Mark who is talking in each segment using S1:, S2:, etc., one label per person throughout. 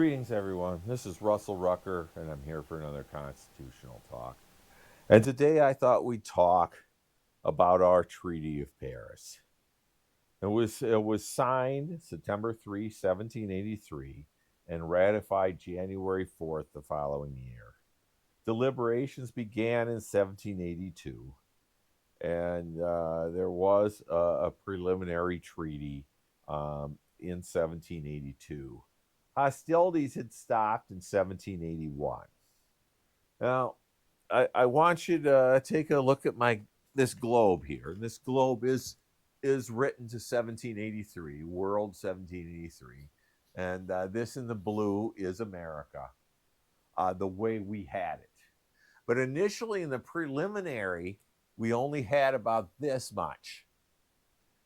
S1: Greetings, everyone. This is Russell Rucker, and I'm here for another constitutional talk. And today I thought we'd talk about our Treaty of Paris. It was signed September 3, 1783, and ratified January 4th the following year. Deliberations began in 1782, and there was a preliminary treaty in 1782. Hostilities had stopped in 1781. Now, I want you to take a look at this globe here. This globe is written to 1783, World 1783, and this in the blue is America, the way we had it. But initially, in the preliminary, we only had about this much.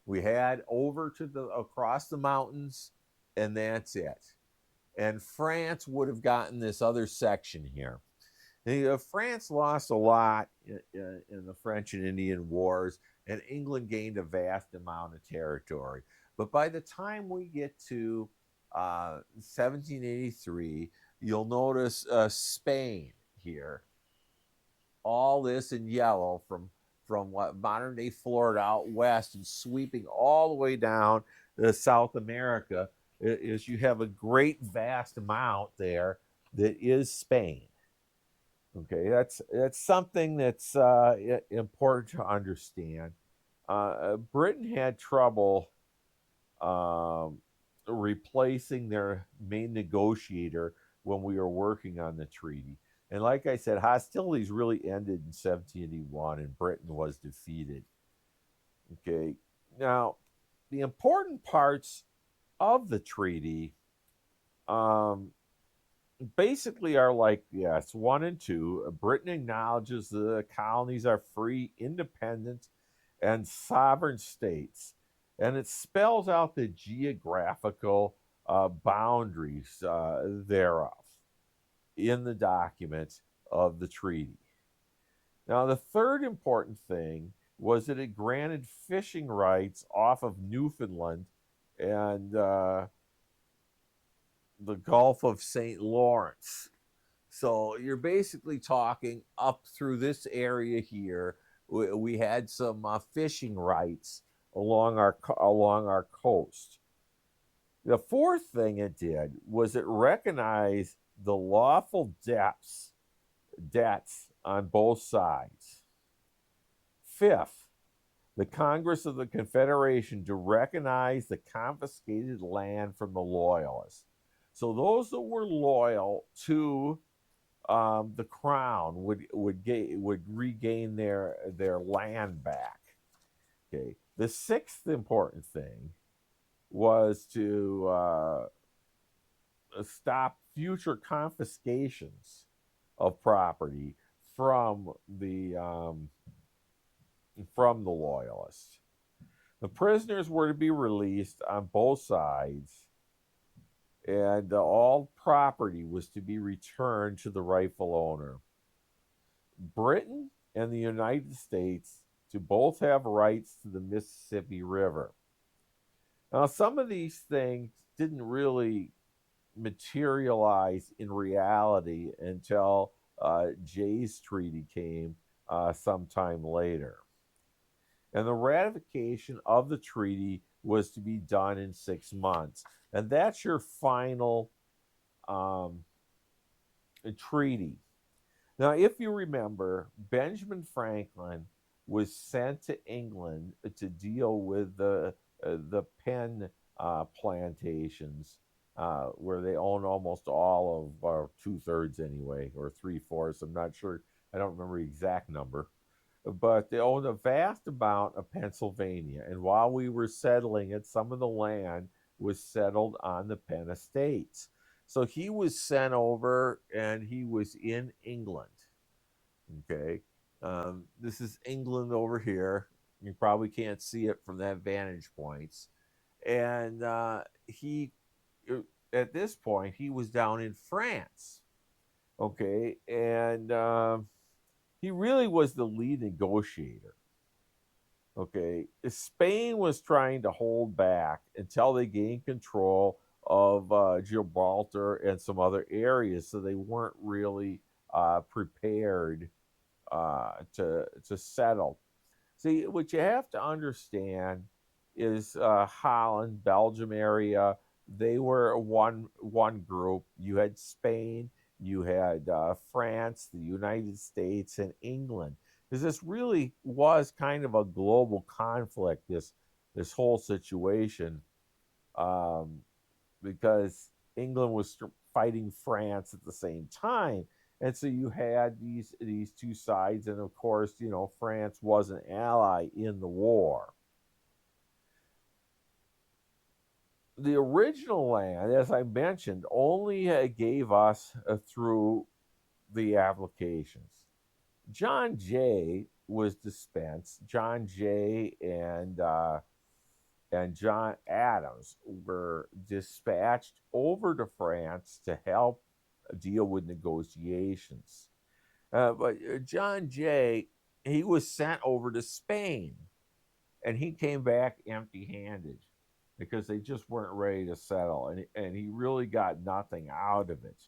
S1: We had over to the across the mountains, and that's it. And France would have gotten this other section here. France lost a lot in the French and Indian Wars, and England gained a vast amount of territory. But by the time we get to 1783, you'll notice Spain here. All this in yellow from what modern day Florida out west and sweeping all the way down to South America is you have a great vast amount there that is Spain. Okay, that's something that's important to understand. Britain had trouble replacing their main negotiator when we were working on the treaty. And like I said, hostilities really ended in 1781 and Britain was defeated. Okay, now the important parts of the treaty basically are like, yes, one and two. Britain acknowledges the colonies are free, independent, and sovereign states. And it spells out the geographical boundaries thereof in the document of the treaty. Now, the third important thing was that it granted fishing rights off of Newfoundland and the Gulf of St. Lawrence. So you're basically talking up through this area here. We had some fishing rights along our coast. The fourth thing it did was it recognized the lawful debts on both sides. Fifth, the Congress of the Confederation to recognize the confiscated land from the Loyalists. So those that were loyal to the crown would regain their land back. Okay. The sixth important thing was to stop future confiscations of property from the loyalists. The prisoners were to be released on both sides, and all property was to be returned to the rightful owner. Britain and the United States to both have rights to the Mississippi River. Now, some of these things didn't really materialize in reality until Jay's Treaty came sometime later. And the ratification of the treaty was to be done in 6 months. And that's your final treaty. Now, if you remember, Benjamin Franklin was sent to England to deal with the pen plantations, where they own almost all of, or 2/3 anyway, or 3/4. I'm not sure. I don't remember the exact number. But they owned a vast amount of Pennsylvania. And while we were settling it, some of the land was settled on the Penn estates. So he was sent over and he was in England. Okay. This is England over here. You probably can't see it from that vantage points. And he, at this point, he was down in France. Okay. And he really was the lead negotiator. Okay. Spain was trying to hold back until they gained control Gibraltar and some other areas, so they weren't really prepared to settle. See, what you have to understand is Holland, Belgium area. They were one group. You had Spain, you had France, the United States, and England. Because this really was kind of a global conflict. This whole situation, um, because England was fighting France at the same time. And so you had these two sides, and of course, France was an ally in the war. The original land, as I mentioned, only gave us through the applications. John Jay was dispensed. John Jay and John Adams were dispatched over to France to help deal with negotiations. But John Jay, he was sent over to Spain, and he came back empty-handed because they just weren't ready to settle, and he really got nothing out of it.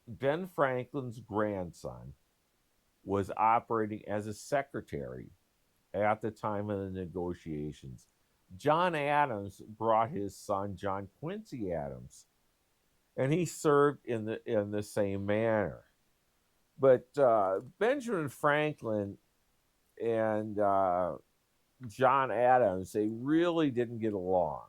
S1: Ben Franklin's grandson was operating as a secretary at the time of the negotiations. John Adams brought his son John Quincy Adams, and he served in the same manner. But Benjamin Franklin and John Adams, they really didn't get along,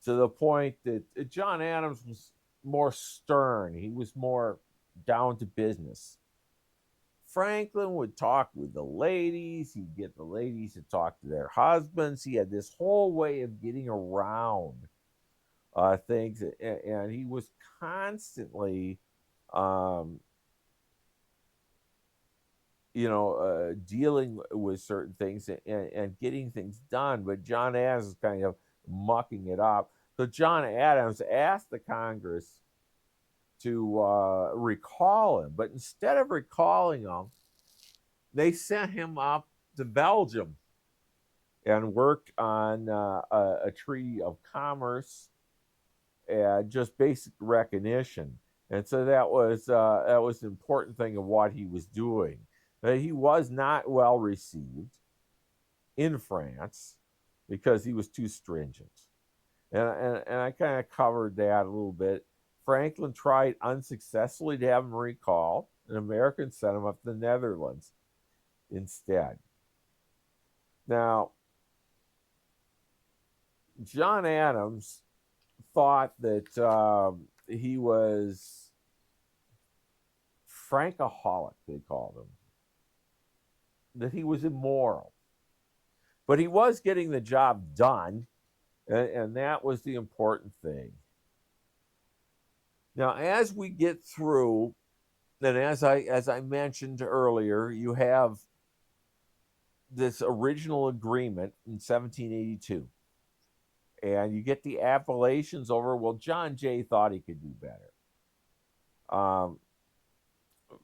S1: to the point that John Adams was more stern. He was more down to business. Franklin would talk with the ladies. He'd get the ladies to talk to their husbands. He had this whole way of getting around things, and he was constantly, um, dealing with certain things and getting things done. But John Adams is kind of mucking it up. So John Adams asked the Congress to recall him, but instead of recalling him, they sent him up to Belgium and worked on a treaty of commerce and just basic recognition. And so that was an important thing of what he was doing. That he was not well received in France because he was too stringent. And I kind of covered that a little bit. Franklin tried unsuccessfully to have him recalled, and Americans sent him up to the Netherlands instead. Now, John Adams thought that he was Frankaholic, they called him, that he was immoral. But he was getting the job done, and that was the important thing. Now, as we get through, and as I mentioned earlier, you have this original agreement in 1782, and you get the appellations over. Well, John Jay thought he could do better.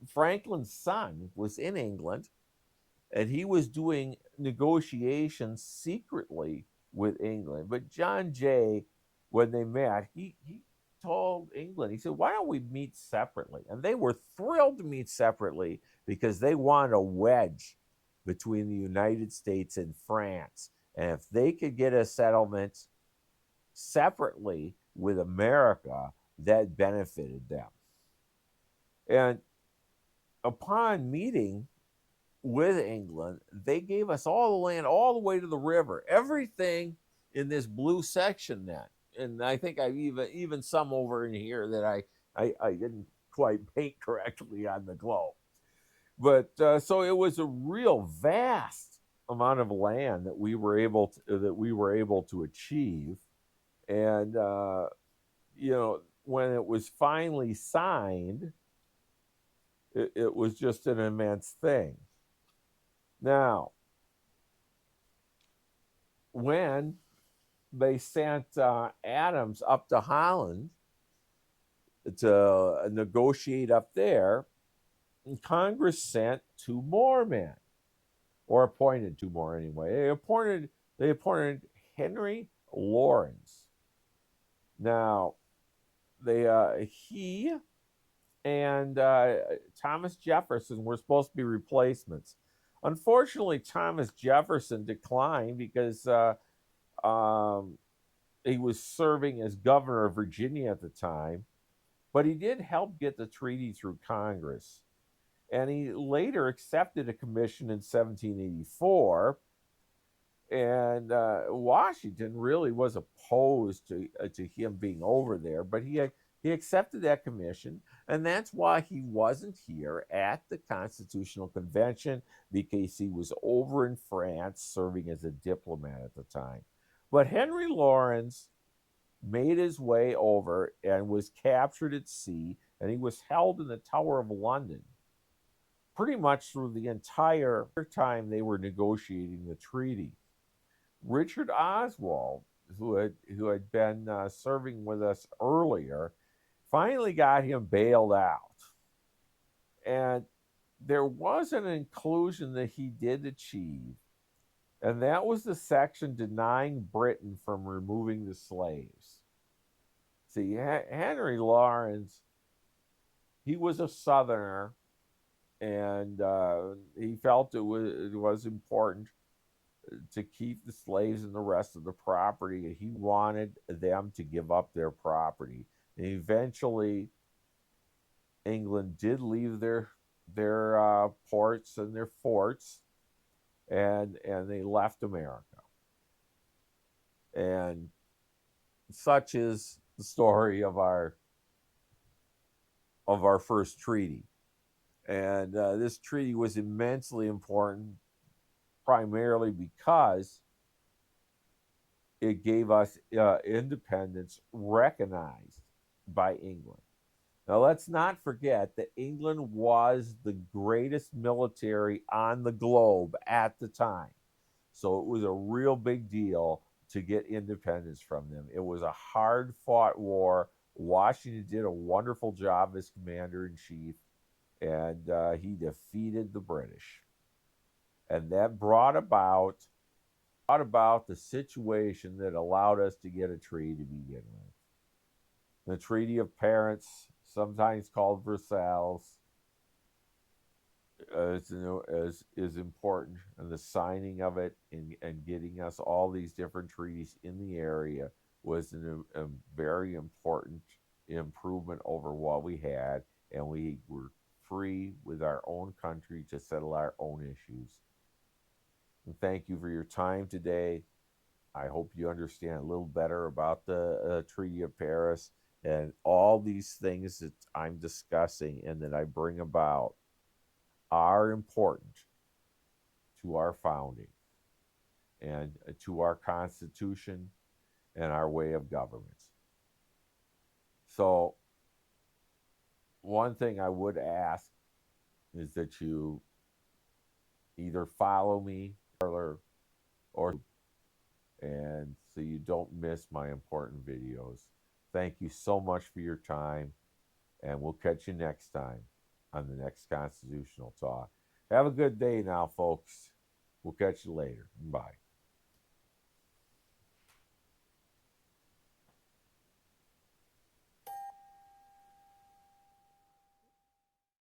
S1: Franklin's son was in England, and he was doing negotiations secretly with England. But John Jay, when they met, he told England, he said, "Why don't we meet separately?" And they were thrilled to meet separately because they wanted a wedge between the United States and France. And if they could get a settlement separately with America, that benefited them. And upon meeting with England, they gave us all the land all the way to the river, everything in this blue section then. And I think I've even some over in here that I didn't quite paint correctly on the globe. But so it was a real vast amount of land that we were able to achieve, and when it was finally signed, it was just an immense thing. Now, when they sent Adams up to Holland to negotiate up there, Congress sent two more men, or appointed two more anyway. They appointed Henry Lawrence. Now, he and Thomas Jefferson were supposed to be replacements. Unfortunately, Thomas Jefferson declined because um, he was serving as governor of Virginia at the time, but he did help get the treaty through Congress. And he later accepted a commission in 1784. And Washington really was opposed to him being over there, but he accepted that commission, and that's why he wasn't here at the Constitutional Convention, because he was over in France serving as a diplomat at the time. But Henry Lawrence made his way over and was captured at sea, and he was held in the Tower of London pretty much through the entire time they were negotiating the treaty. Richard Oswald, who had been serving with us earlier, finally got him bailed out. And there was an inclusion that he did achieve, and that was the section denying Britain from removing the slaves. See, Henry Lawrence, he was a Southerner, and he felt it was important to keep the slaves and the rest of the property. He wanted them to give up their property. And eventually, England did leave their ports and their forts, and they left America. And such is the story of our first treaty. And this treaty was immensely important, primarily because it gave us independence recognized by England. Now, let's not forget that England was the greatest military on the globe at the time. So it was a real big deal to get independence from them. It was a hard fought war. Washington did a wonderful job as commander in chief, and he defeated the British. And that brought about the situation that allowed us to get a treaty to begin with. The Treaty of Paris, sometimes called Versailles, is important, and the signing of it and getting us all these different treaties in the area was a very important improvement over what we had, and we were free with our own country to settle our own issues. And thank you for your time today. I hope you understand a little better about the Treaty of Paris, and all these things that I'm discussing and that I bring about are important to our founding and to our Constitution and our way of government. So, one thing I would ask is that you either follow me or and so you don't miss my important videos. Thank you so much for your time, and we'll catch you next time on the next Constitutional Talk. Have a good day now, folks. We'll catch you later. Bye.